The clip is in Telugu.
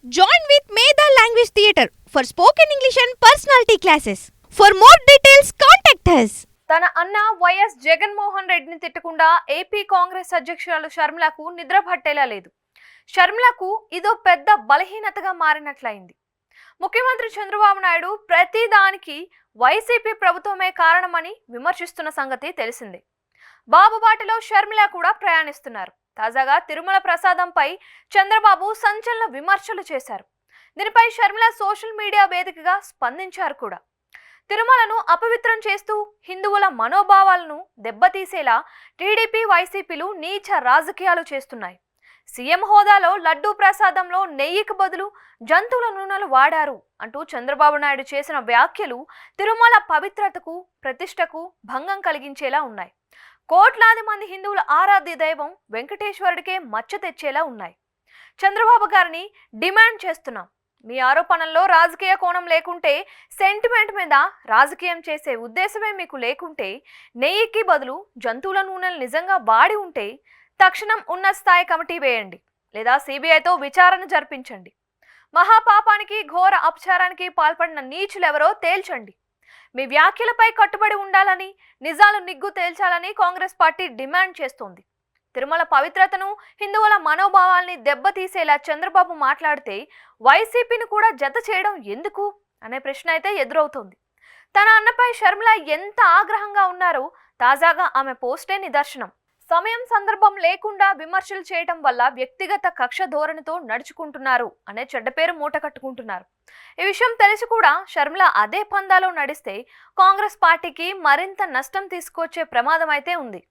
Join with Medha Language Theatre for spoken English and personality classes. For more details, contact us. తన అన్న వైఎస్ జగన్మోహన్ రెడ్డిని తిట్టకుండా ఏపీ కాంగ్రెస్ అధ్యక్షురాలు షర్మిలకు నిద్ర పట్టేలా లేదు. షర్మిలకు ఇదో పెద్ద బలహీనతగా మారినట్లయింది. ముఖ్యమంత్రి చంద్రబాబు నాయుడు ప్రతి దానికి వైసీపీ ప్రభుత్వమే కారణమని విమర్శిస్తున్న సంగతి తెలిసిందే. బాబు బాటలో షర్మిల కూడా ప్రయాణిస్తున్నారు. తాజాగా తిరుమల ప్రసాదంపై చంద్రబాబు సంచలన విమర్శలు చేశారు. దీనిపై షర్మిల సోషల్ మీడియా వేదికగా స్పందించారు కూడా. తిరుమలను అపవిత్రం చేస్తూ హిందువుల మనోభావాలను దెబ్బతీసేలా టీడీపీ వైసీపీలు నీచ రాజకీయాలు చేస్తున్నాయి. సీఎం హోదాలో లడ్డూ ప్రసాదంలో నెయ్యికి బదులు జంతువుల నూనెలు వాడారు అంటూ చంద్రబాబు నాయుడు చేసిన వ్యాఖ్యలు తిరుమల పవిత్రతకు ప్రతిష్టకు భంగం కలిగించేలా ఉన్నాయి. కోట్లాది మంది హిందువుల ఆరాధ్య దైవం వెంకటేశ్వరుడికే మచ్చ తెచ్చేలా ఉన్నాయి. చంద్రబాబు గారిని డిమాండ్ చేస్తున్నాం, మీ ఆరోపణల్లో రాజకీయ కోణం లేకుంటే, సెంటిమెంట్ మీద రాజకీయం చేసే ఉద్దేశమే మీకు లేకుంటే, నెయ్యికి బదులు జంతువుల నూనెలు నిజంగా వాడి ఉంటే తక్షణం ఉన్నత స్థాయి కమిటీ వేయండి, లేదా సిబిఐతో విచారణ జరిపించండి. మహాపాపానికి ఘోర అపచారానికి పాల్పడిన నీచులెవరో తేల్చండి. మీ వ్యాఖ్యలపై కట్టుబడి ఉండాలని, నిజాలు నిగ్గు తేల్చాలని కాంగ్రెస్ పార్టీ డిమాండ్ చేస్తోంది. తిరుమల పవిత్రతను, హిందువుల మనోభావాల్ని దెబ్బతీసేలా చంద్రబాబు మాట్లాడితే వైసీపీని కూడా జత చేయడం ఎందుకు అనే ప్రశ్న అయితే ఎదురవుతోంది. తన అన్నపై షర్మిల ఎంత ఆగ్రహంగా ఉన్నారో తాజాగా ఆమె పోస్టే నిదర్శనం. సమయం సందర్భం లేకుండా విమర్శలు చేయడం వల్ల వ్యక్తిగత కక్ష ధోరణితో నడుచుకుంటున్నారు అనే చెడ్డ పేరు మూట కట్టుకుంటున్నారు. ఈ విషయం తెలిసి కూడా షర్మిల అదే పందాలో నడిస్తే కాంగ్రెస్ పార్టీకి మరింత నష్టం తీసుకొచ్చే ప్రమాదం అయితే ఉంది.